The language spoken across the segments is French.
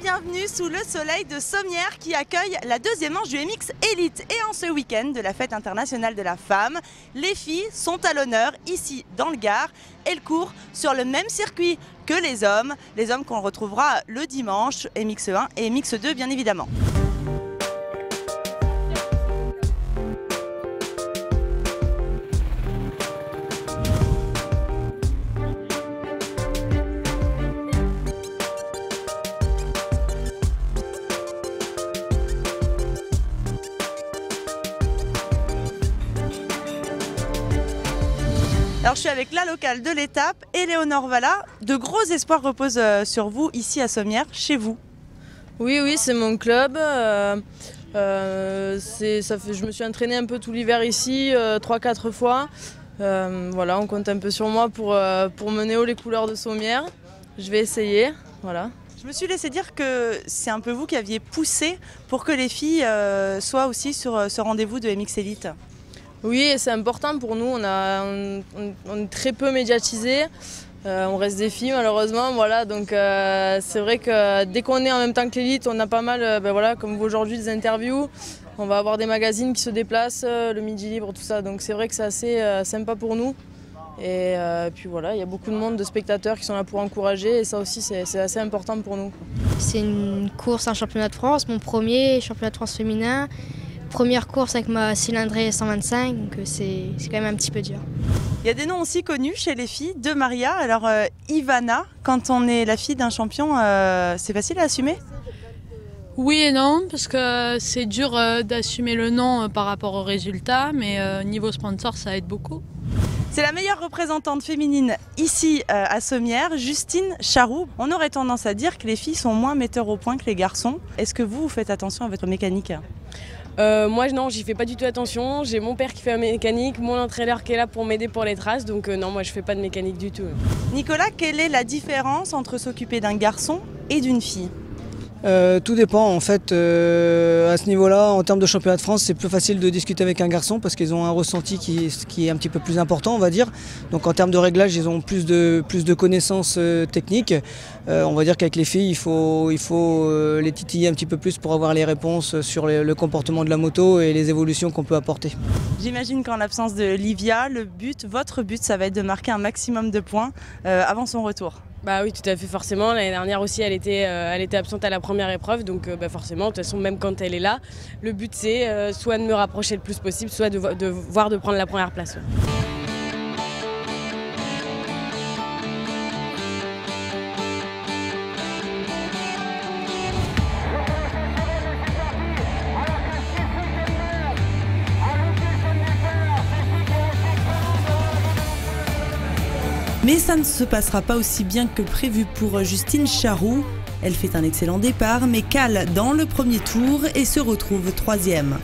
bienvenue sous le soleil de Sommières qui accueille la deuxième manche du MX Elite. Et en ce week-end de la fête internationale de la femme, les filles sont à l'honneur ici dans le Gard. Elles courent sur le même circuit que les hommes qu'on retrouvera le dimanche, MX1 et MX2 bien évidemment. Alors je suis avec la locale de l'étape, Éléonore Valla. De gros espoirs reposent sur vous ici à Sommières, chez vous. Oui, c'est mon club. Je me suis entraînée un peu tout l'hiver ici, 3-4 fois. Voilà, on compte un peu sur moi pour mener haut les couleurs de Sommières. Je vais essayer. Voilà. Je me suis laissé dire que c'est un peu vous qui aviez poussé pour que les filles soient aussi sur ce rendez-vous de MX Elite. Oui, c'est important pour nous, on est très peu médiatisés, on reste des filles malheureusement, voilà, donc c'est vrai que dès qu'on est en même temps que l'élite, on a pas mal, voilà, comme vous aujourd'hui, des interviews, on va avoir des magazines qui se déplacent, le Midi Libre, tout ça, donc c'est vrai que c'est assez sympa pour nous. Et puis voilà, il y a beaucoup de monde, de spectateurs qui sont là pour encourager et ça aussi c'est assez important pour nous. C'est une course, un championnat de France, mon premier championnat de France féminin. Première course avec ma cylindrée 125, donc c'est quand même un petit peu dur. Il y a des noms aussi connus chez les filles de Maria. Alors Ivana, quand on est la fille d'un champion, c'est facile à assumer? Oui et non, parce que c'est dur d'assumer le nom par rapport au résultat, mais niveau sponsor, ça aide beaucoup. C'est la meilleure représentante féminine ici à Sommières, Justine Charroux. On aurait tendance à dire que les filles sont moins metteurs au point que les garçons. Est-ce que vous faites attention à votre mécanique? Moi non, j'y fais pas du tout attention. J'ai mon père qui fait la mécanique, mon entraîneur qui est là pour m'aider pour les traces, donc non, moi je fais pas de mécanique du tout. Nicolas, quelle est la différence entre s'occuper d'un garçon et d'une fille? Tout dépend en fait, à ce niveau-là, en termes de championnat de France, c'est plus facile de discuter avec un garçon parce qu'ils ont un ressenti qui est un petit peu plus important, on va dire. Donc en termes de réglage, ils ont plus de connaissances techniques. On va dire qu'avec les filles, il faut les titiller un petit peu plus pour avoir les réponses sur le comportement de la moto et les évolutions qu'on peut apporter. J'imagine qu'en l'absence de Livia, votre but, ça va être de marquer un maximum de points avant son retour. Bah oui, tout à fait, forcément. L'année dernière aussi, elle était absente à la première épreuve, donc forcément, de toute façon, même quand elle est là, le but c'est soit de me rapprocher le plus possible, soit de prendre la première place. Mais ça ne se passera pas aussi bien que prévu pour Justine Charroux. Elle fait un excellent départ, mais cale dans le premier tour et se retrouve troisième.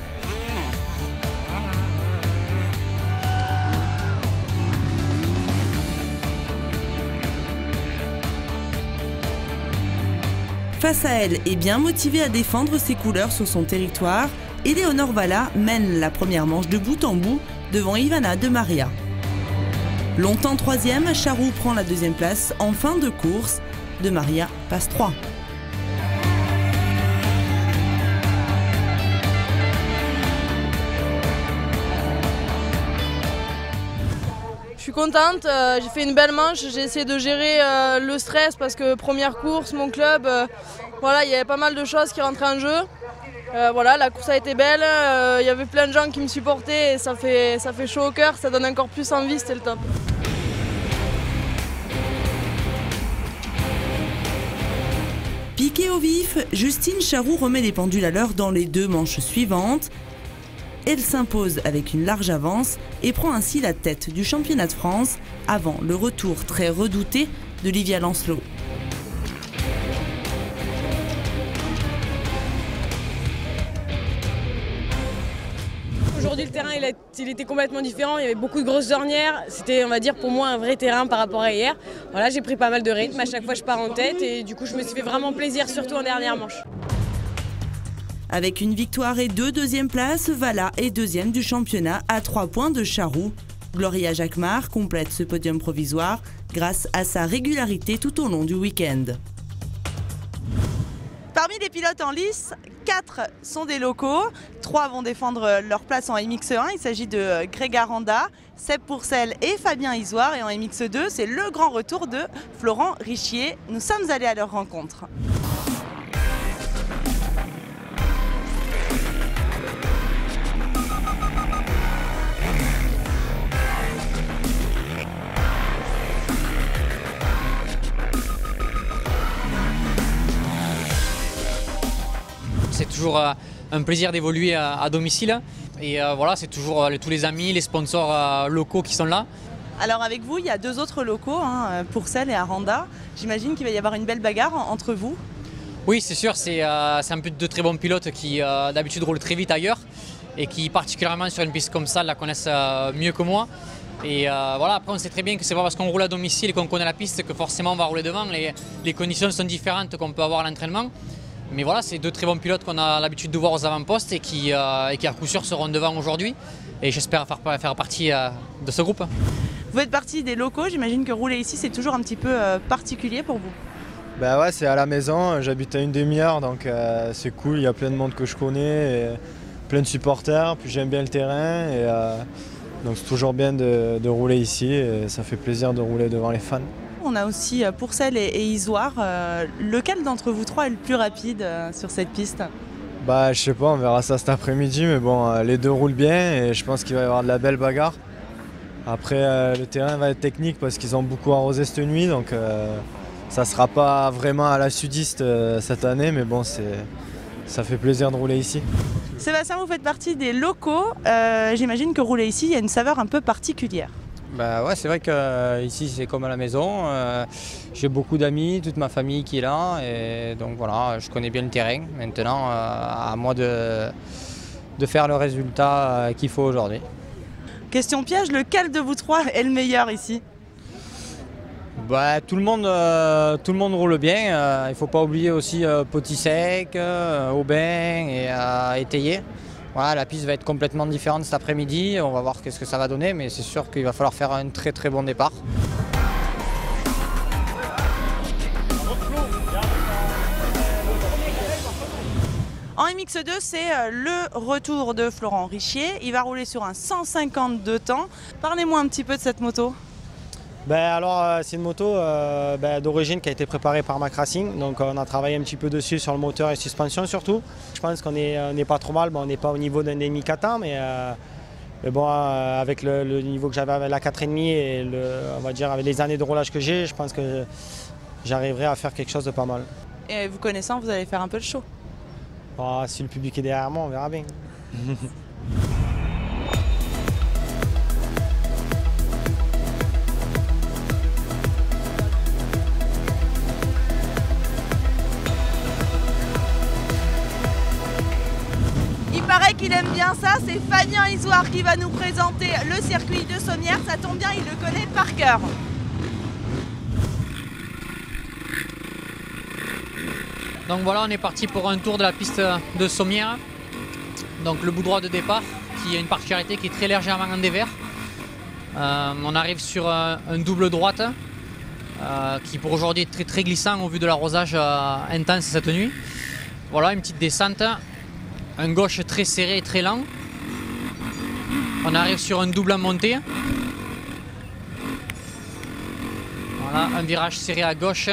Face à elle et bien motivée à défendre ses couleurs sur son territoire, Éléonore Valla mène la première manche de bout en bout devant Ivana de Maria. Longtemps troisième, Charroux prend la deuxième place en fin de course. De Maria passe 3. Je suis contente, j'ai fait une belle manche, j'ai essayé de gérer le stress parce que première course, mon club, voilà, il y avait pas mal de choses qui rentraient en jeu. Voilà, la course a été belle, il y avait plein de gens qui me supportaient et ça fait chaud au cœur, ça donne encore plus envie, c'était le top. Piquée au vif, Justine Charroux remet les pendules à l'heure dans les deux manches suivantes. Elle s'impose avec une large avance et prend ainsi la tête du championnat de France avant le retour très redouté de Livia Lancelot. Aujourd'hui le terrain il était complètement différent, il y avait beaucoup de grosses ornières, c'était on va dire pour moi un vrai terrain par rapport à hier. Voilà, j'ai pris pas mal de rythme, à chaque fois je pars en tête et du coup je me suis fait vraiment plaisir surtout en dernière manche. Avec une victoire et 2 deuxièmes places, Valla est deuxième du championnat à 3 points de Charroux. Gloria Jacquemart complète ce podium provisoire grâce à sa régularité tout au long du week-end. Parmi les pilotes en lice, 4 sont des locaux, 3 vont défendre leur place en MX1. Il s'agit de Greg Aranda, Seb Pourcel et Fabien Isoire. Et en MX2, c'est le grand retour de Florent Richier. Nous sommes allés à leur rencontre. C'est toujours un plaisir d'évoluer à domicile et voilà, c'est toujours tous les amis, les sponsors locaux qui sont là. Alors avec vous, il y a 2 autres locaux, Pourcel et Aranda. J'imagine qu'il va y avoir une belle bagarre entre vous. Oui, c'est sûr, c'est un peu de très bons pilotes qui d'habitude roulent très vite ailleurs et qui particulièrement sur une piste comme ça la connaissent mieux que moi. Et voilà, après on sait très bien que c'est pas parce qu'on roule à domicile et qu'on connaît la piste que forcément on va rouler devant. Les conditions sont différentes qu'on peut avoir à l'entraînement. Mais voilà, c'est 2 très bons pilotes qu'on a l'habitude de voir aux avant-postes et qui à coup sûr seront devant aujourd'hui. Et j'espère faire partie de ce groupe. Vous faites partie des locaux, j'imagine que rouler ici c'est toujours un petit peu particulier pour vous. Bah ouais, c'est à la maison, j'habite à une demi-heure donc c'est cool, il y a plein de monde que je connais, et plein de supporters, puis j'aime bien le terrain et donc c'est toujours bien de rouler ici et ça fait plaisir de rouler devant les fans. On a aussi Pourcel et Isoire. Lequel d'entre vous 3 est le plus rapide sur cette piste? Bah je sais pas, on verra ça cet après-midi, mais bon, les 2 roulent bien et je pense qu'il va y avoir de la belle bagarre. Après le terrain va être technique parce qu'ils ont beaucoup arrosé cette nuit, donc ça sera pas vraiment à la sudiste cette année, mais bon, ça fait plaisir de rouler ici. Sébastien, vous faites partie des locaux. J'imagine que rouler ici, il y a une saveur un peu particulière. Bah ouais, c'est vrai que ici c'est comme à la maison. J'ai beaucoup d'amis, toute ma famille qui est là, et donc voilà, je connais bien le terrain. Maintenant, à moi de faire le résultat qu'il faut aujourd'hui. Question piège, lequel de vous 3 est le meilleur ici? Bah, tout le monde roule bien. Il ne faut pas oublier aussi Potisek, Aubin et Étayer. Voilà, la piste va être complètement différente cet après-midi. On va voir ce que ça va donner, mais c'est sûr qu'il va falloir faire un très très bon départ. En MX2, c'est le retour de Florent Richier. Il va rouler sur un 152 temps. Parlez-moi un petit peu de cette moto. Alors, c'est une moto d'origine qui a été préparée par Mac Racing. Donc on a travaillé un petit peu dessus sur le moteur et suspension surtout. Je pense qu'on n'est pas trop mal. Bon, on n'est pas au niveau d'un demi Kata, mais bon, avec le niveau que j'avais avec la 4,5 et on va dire avec les années de roulage que j'ai, je pense que j'arriverai à faire quelque chose de pas mal. Et vous connaissant, vous allez faire un peu le show. Si le public est derrière moi, on verra bien. Il paraît qu'il aime bien ça, c'est Fabien Isoire qui va nous présenter le circuit de Sommières. Ça tombe bien, il le connaît par cœur. Donc voilà, on est parti pour un tour de la piste de Sommières. Donc le bout droit de départ, qui a une particularité qui est très légèrement en dévers. On arrive sur un double droite, qui pour aujourd'hui est très très glissant au vu de l'arrosage intense cette nuit. Voilà, une petite descente, un gauche très serré et très lent. On arrive sur un double en montée. Voilà, un virage serré à gauche.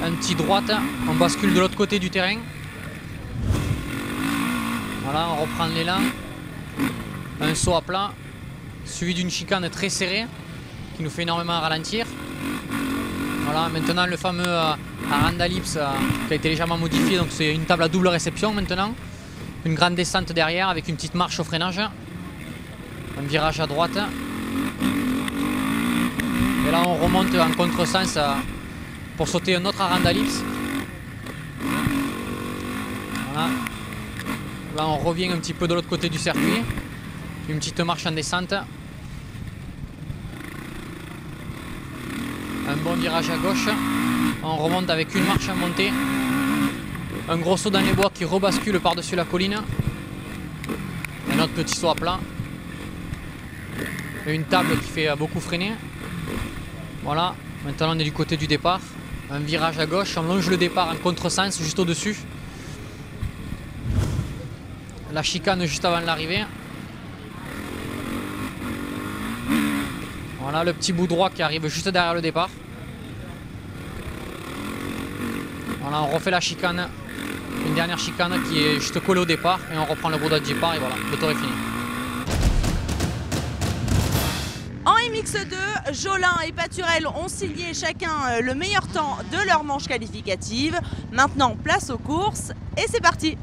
Un petit droite, on bascule de l'autre côté du terrain. Voilà, on reprend l'élan. Un saut à plat, suivi d'une chicane très serrée qui nous fait énormément ralentir. Voilà, maintenant le fameux Aranda Lips qui a été légèrement modifié, donc c'est une table à double réception maintenant. Une grande descente derrière avec une petite marche au freinage. Un virage à droite. Et là on remonte en contresens pour sauter un autre Aranda Lips. Voilà. Là on revient un petit peu de l'autre côté du circuit. Une petite marche en descente. Un bon virage à gauche. On remonte avec une marche en montée. Un gros saut dans les bois qui rebascule par-dessus la colline. Un autre petit saut à plat. Et une table qui fait beaucoup freiner. Voilà, maintenant on est du côté du départ. un virage à gauche, on longe le départ en contresens juste au-dessus. La chicane juste avant l'arrivée. Voilà le petit bout droit qui arrive juste derrière le départ. Voilà, on refait la chicane, une dernière chicane qui est juste collée au départ et on reprend le bout de départ et voilà, le tour est fini. En MX2, Jolin et Paturel ont signé chacun le meilleur temps de leur manche qualificative. Maintenant, place aux courses et c'est parti.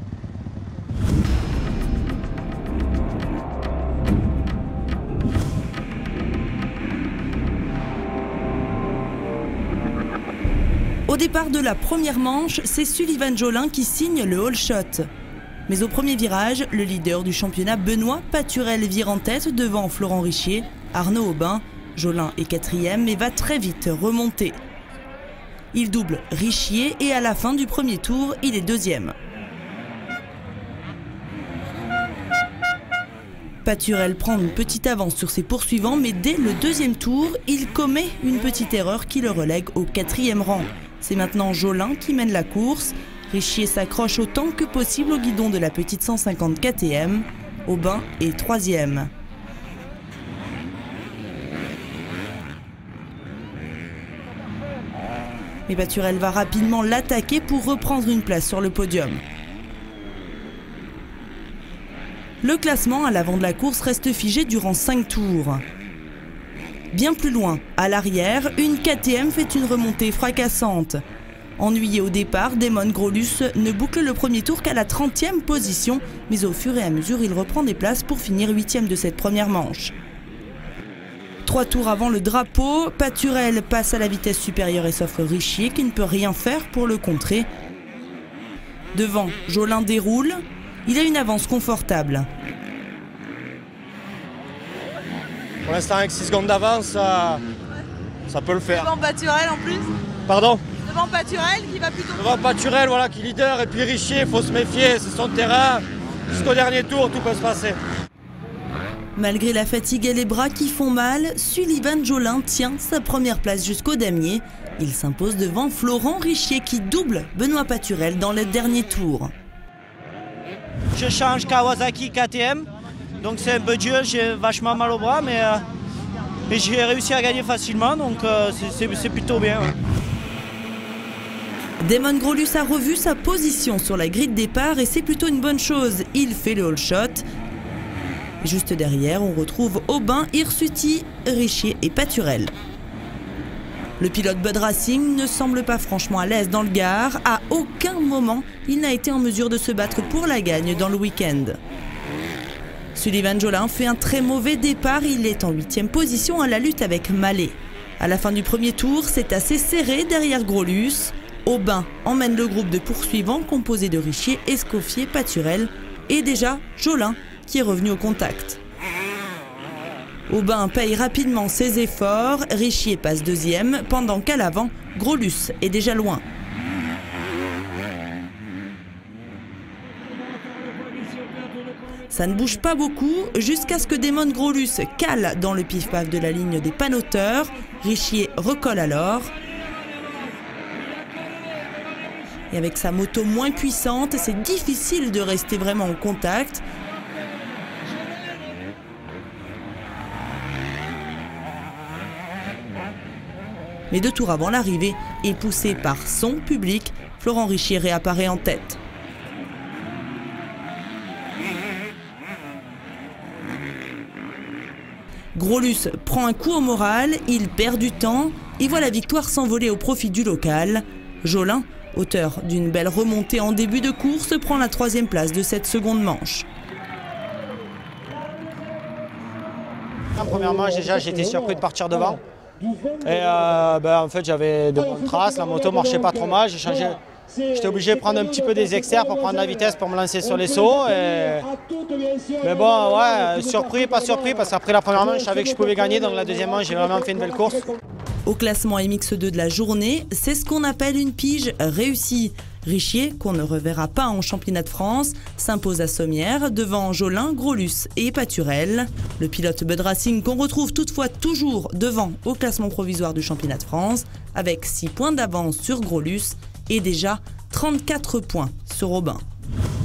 Au départ de la première manche, c'est Sullivan Jolin qui signe le all shot. Mais au premier virage, le leader du championnat Benoît Paturel vire en tête devant Florent Richier. Arnaud Aubin, Jolin est 4e mais va très vite remonter. Il double Richier et à la fin du premier tour, il est 2e. Paturel prend une petite avance sur ses poursuivants mais dès le 2e tour, il commet une petite erreur qui le relègue au 4e rang. C'est maintenant Jolin qui mène la course. Richier s'accroche autant que possible au guidon de la petite 150 KTM. Aubin est 3e. Mais Paturel va rapidement l'attaquer pour reprendre une place sur le podium. Le classement à l'avant de la course reste figé durant 5 tours. Bien plus loin, à l'arrière, une KTM fait une remontée fracassante. Ennuyé au départ, Damon Grolus ne boucle le premier tour qu'à la 30e position, mais au fur et à mesure, il reprend des places pour finir 8e de cette première manche. 3 tours avant le drapeau, Paturel passe à la vitesse supérieure et s'offre Richier qui ne peut rien faire pour le contrer. Devant, Jolin déroule, il a une avance confortable. Pour l'instant, avec 6 secondes d'avance, ça peut le faire. Devant Paturel en plus. Pardon? Devant Paturel qui va plutôt... Devant Paturel, voilà, qui est leader. Et puis Richier, il faut se méfier, c'est son terrain. Jusqu'au dernier tour, tout peut se passer. Malgré la fatigue et les bras qui font mal, Sullivan Jolin tient sa première place jusqu'au damier. Il s'impose devant Florent Richier qui double Benoît Paturel dans le dernier tour. Je change Kawasaki KTM. Donc c'est un peu dur, j'ai vachement mal au bras, mais j'ai réussi à gagner facilement, donc c'est plutôt bien. Ouais. Damon Grolus a revu sa position sur la grille de départ et c'est plutôt une bonne chose. Il fait le all shot. Juste derrière, on retrouve Aubin, Hirsuti, Richier et Paturel. Le pilote Bud Racing ne semble pas franchement à l'aise dans le Gard. À aucun moment, il n'a été en mesure de se battre pour la gagne dans le week-end. Sullivan Jolin fait un très mauvais départ, il est en 8e position à la lutte avec Mallet. À la fin du premier tour, c'est assez serré derrière Grolus. Aubin emmène le groupe de poursuivants composé de Richier, Escoffier, Paturel et déjà Jolin qui est revenu au contact. Aubin paye rapidement ses efforts, Richier passe 2e pendant qu'à l'avant, Grolus est déjà loin. Ça ne bouge pas beaucoup jusqu'à ce que Damon Grolus cale dans le pif-paf de la ligne des panoteurs. Richier recolle alors. Et avec sa moto moins puissante, c'est difficile de rester vraiment en contact. Mais 2 tours avant l'arrivée, et poussé par son public, Florent Richier réapparaît en tête. Grolus prend un coup au moral, il perd du temps et voit la victoire s'envoler au profit du local. Jolin, auteur d'une belle remontée en début de course, prend la 3e place de cette seconde manche. En première manche, déjà, j'étais surpris de partir devant. Et en fait, j'avais de bonnes traces, la moto marchait pas trop mal, j'ai changé. J'étais obligé de prendre un petit peu des externes pour prendre la vitesse pour me lancer sur les sauts. Mais bon, ouais, surpris, pas surpris, parce qu'après la première manche, je savais que je pouvais gagner, donc la deuxième manche, j'ai vraiment fait une belle course. Au classement MX2 de la journée, c'est ce qu'on appelle une pige réussie. Richier, qu'on ne reverra pas en championnat de France, s'impose à Sommières devant Jolin, Grolus et Paturel. Le pilote Bud Racing qu'on retrouve toutefois toujours devant au classement provisoire du championnat de France avec 6 points d'avance sur Grolus et déjà 34 points sur Aubin.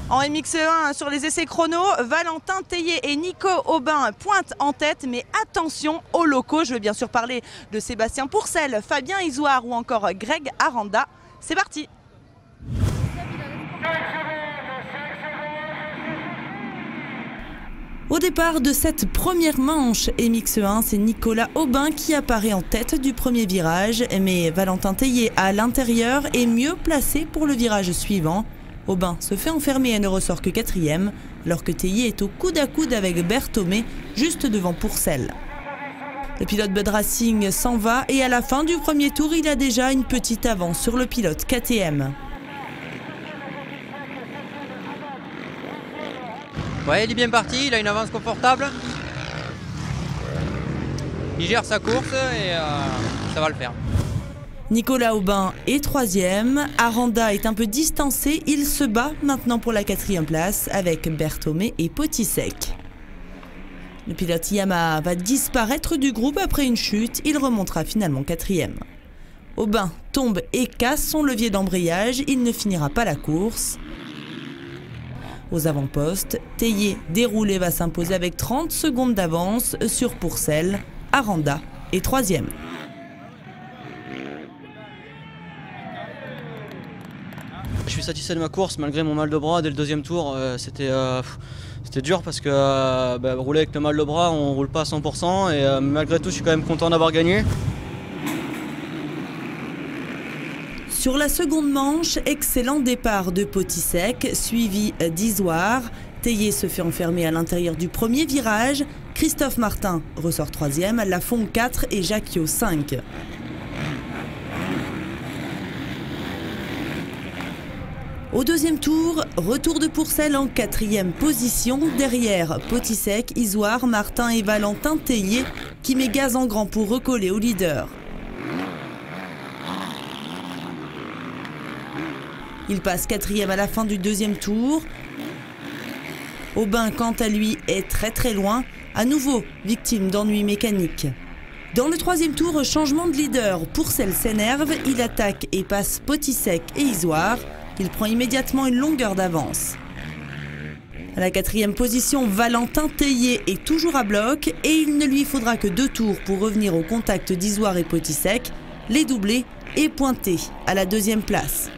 En MX1, sur les essais chrono, Valentin Tellier et Nico Aubin pointent en tête, mais attention aux locaux. Je veux bien sûr parler de Sébastien Pourcel, Fabien Isoire ou encore Greg Aranda. C'est parti! Au départ de cette première manche MX1, c'est Nicolas Aubin qui apparaît en tête du premier virage, mais Valentin Tellier à l'intérieur est mieux placé pour le virage suivant. Aubin se fait enfermer et ne ressort que 4e, alors que Tellier est au coude à coude avec Berthomé, juste devant Pourcel. Le pilote Bud Racing s'en va et à la fin du premier tour, il a déjà une petite avance sur le pilote KTM. Ouais, il est bien parti, il a une avance confortable. Il gère sa course et ça va le faire. Nicolas Aubin est 3e, Aranda est un peu distancé, il se bat maintenant pour la 4e place avec Berthomé et Potisek. Le pilote Yamaha va disparaître du groupe après une chute, il remontera finalement 4e. Aubin tombe et casse son levier d'embrayage, il ne finira pas la course. Aux avant-postes, Tellier déroulé va s'imposer avec 30 secondes d'avance sur Pourcel. Aranda est 3e. Je suis satisfait de ma course malgré mon mal de bras dès le 2e tour. C'était dur parce que rouler avec le mal de bras, on ne roule pas à 100% et malgré tout, je suis quand même content d'avoir gagné. Sur la seconde manche, excellent départ de Potisek, suivi d'Isoire. Tellier se fait enfermer à l'intérieur du premier virage. Christophe Martin ressort 3e, Lafont 4 et Jacquiot 5. Au 2e tour, retour de Pourcel en 4e position, derrière Potisek, Isoire, Martin et Valentin Tellier qui met gaz en grand pour recoller au leader. Il passe 4e à la fin du 2e tour. Aubin, quant à lui, est très loin, à nouveau victime d'ennuis mécaniques. Dans le 3e tour, changement de leader. Pourcel s'énerve, il attaque et passe Potisek et Isoire. Il prend immédiatement une longueur d'avance. À la 4e position, Valentin Tellier est toujours à bloc et il ne lui faudra que 2 tours pour revenir au contact d'Isoire et Potisek. Les doublés et pointé à la 2e place.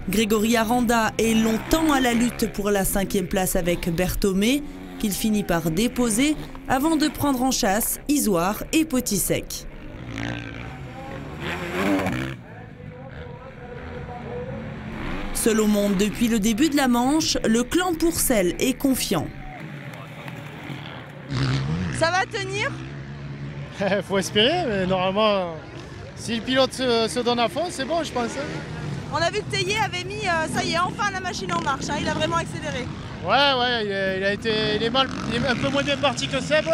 Grégory Aranda est longtemps à la lutte pour la 5e place avec Berthomé, qu'il finit par déposer avant de prendre en chasse Isoire et Potisek. Seul au monde depuis le début de la manche, le clan Pourcel est confiant. Ça va tenir? Faut espérer, mais normalement, si le pilote se donne à fond, c'est bon, je pense. On a vu que Tellier avait mis, ça y est, enfin la machine en marche, hein, il a vraiment accéléré. Ouais, il est un peu moins bien parti que Seb.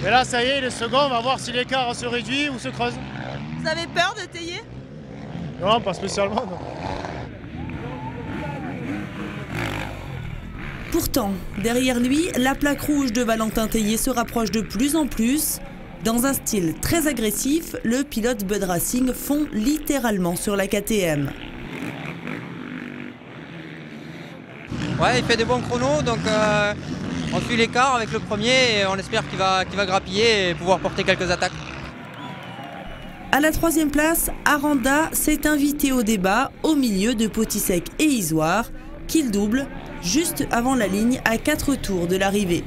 Mais là, ça y est, il est second, on va voir si l'écart se réduit ou se creuse. Vous avez peur de Tellier? Non, pas spécialement, non. Pourtant, derrière lui, la plaque rouge de Valentin Tellier se rapproche de plus en plus. Dans un style très agressif, le pilote Bud Racing fond littéralement sur la KTM. Ouais, il fait des bons chronos, donc on suit l'écart avec le premier et on espère qu'il va grappiller et pouvoir porter quelques attaques. À la 3e place, Aranda s'est invité au débat au milieu de Potisek et Isoire, qu'il double juste avant la ligne à 4 tours de l'arrivée.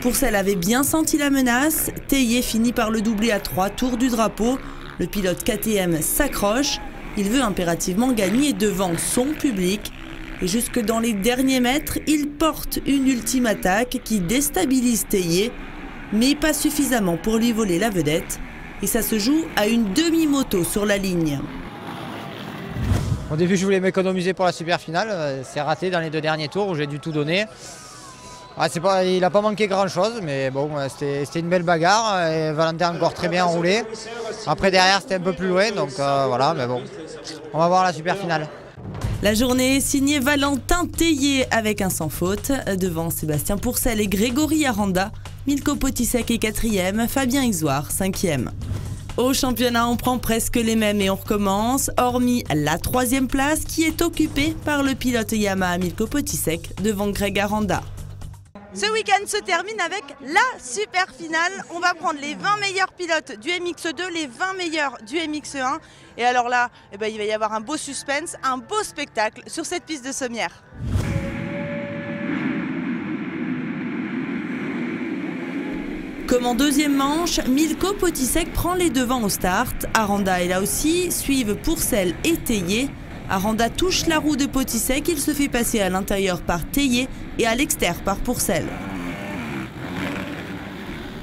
Pourcel avait bien senti la menace, Tellier finit par le doubler à 3 tours du drapeau. Le pilote KTM s'accroche, il veut impérativement gagner devant son public. Et jusque dans les derniers mètres, il porte une ultime attaque qui déstabilise Tellier, mais pas suffisamment pour lui voler la vedette. Et ça se joue à une demi-moto sur la ligne. Au début, je voulais m'économiser pour la super finale. C'est raté dans les 2 derniers tours où j'ai dû tout donner. Il n'a pas manqué grand chose, mais bon, c'était une belle bagarre. Et Valentin a encore très bien roulé. Après derrière c'était un peu plus loin, donc voilà, mais bon, on va voir la super finale. La journée est signée Valentin Tellier avec un sans faute. Devant Sébastien Pourcel et Grégory Aranda, Milko Potisek est 4e, Fabien Isoire 5e. Au championnat, on prend presque les mêmes et on recommence, hormis la 3e place qui est occupée par le pilote Yamaha Milko Potisek devant Greg Aranda. Ce week-end se termine avec la super finale. On va prendre les 20 meilleurs pilotes du MX2, les 20 meilleurs du MX1. Et alors là, il va y avoir un beau suspense, un beau spectacle sur cette piste de Sommières. Comme en deuxième manche, Milko Potisek prend les devants au start. Aranda est là aussi, suivent Pourcel et Tellier. Aranda touche la roue de Potisek, il se fait passer à l'intérieur par Tellier et à l'extérieur par Pourcel.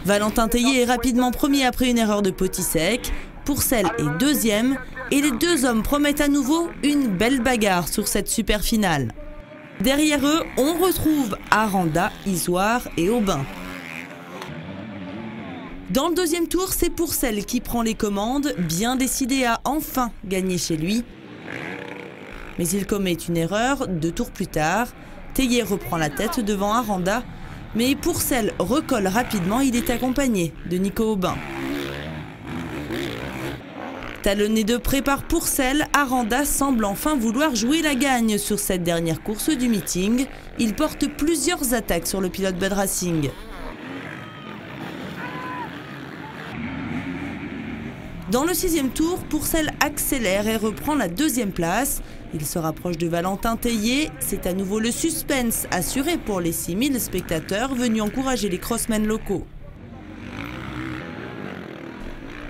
Valentin Tellier est rapidement premier après une erreur de Potisek. Pourcel est deuxième et les deux hommes promettent à nouveau une belle bagarre sur cette super finale. Derrière eux, on retrouve Aranda, Isoire et Aubin. Dans le deuxième tour, c'est Pourcel qui prend les commandes, bien décidé à enfin gagner chez lui. Mais il commet une erreur 2 tours plus tard. Tellier reprend la tête devant Aranda, mais Pourcel recolle rapidement, il est accompagné de Nico Aubin. Talonné de près par Pourcel, Aranda semble enfin vouloir jouer la gagne sur cette dernière course du meeting. Il porte plusieurs attaques sur le pilote Bud Racing. Dans le 6e tour, Pourcel accélère et reprend la 2e place. Il se rapproche de Valentin Tellier. C'est à nouveau le suspense assuré pour les 6000 spectateurs venus encourager les crossmen locaux.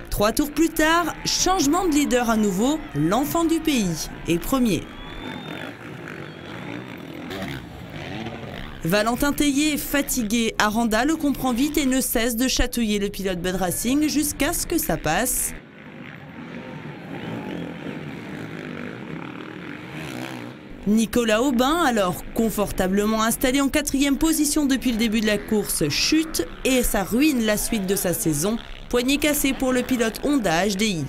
3 tours plus tard, changement de leader à nouveau, l'enfant du pays est premier. Valentin Tellier est fatigué, Aranda le comprend vite et ne cesse de chatouiller le pilote Bud Racing jusqu'à ce que ça passe. Nicolas Aubin, alors confortablement installé en 4e position depuis le début de la course, chute et ça ruine la suite de sa saison. Poignet cassé pour le pilote Honda HDI.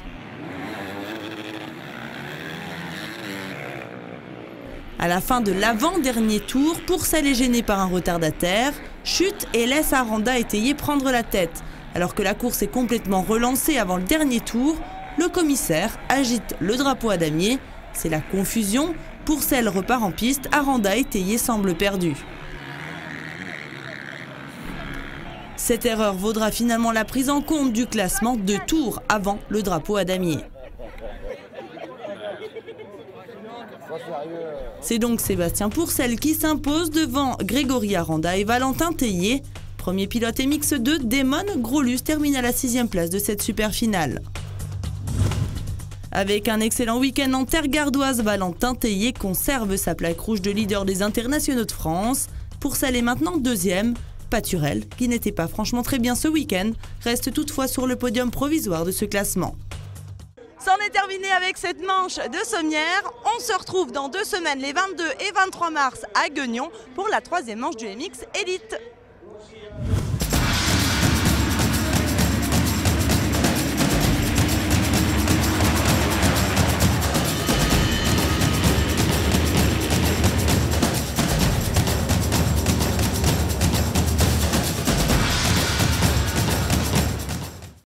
À la fin de l'avant-dernier tour, Pourcel est gêné par un retardataire, chute et laisse Aranda et Tellier prendre la tête. Alors que la course est complètement relancée avant le dernier tour, le commissaire agite le drapeau à damier. C'est la confusion. Pourcel repart en piste, Aranda et Tellier semblent perdus. Cette erreur vaudra finalement la prise en compte du classement 2 tours avant le drapeau à damier. C'est donc Sébastien Pourcel qui s'impose devant Grégory Aranda et Valentin Tellier. Premier pilote MX2, Damon Grolus termine à la 6e place de cette super finale. Avec un excellent week-end en terre gardoise, Valentin Tellier conserve sa plaque rouge de leader des internationaux de France. Pourcel est maintenant 2e. Paturel, qui n'était pas franchement très bien ce week-end, reste toutefois sur le podium provisoire de ce classement. C'en est terminé avec cette manche de Sommières. On se retrouve dans 2 semaines, les 22 et 23 mars à Guignon, pour la 3e manche du MX Elite.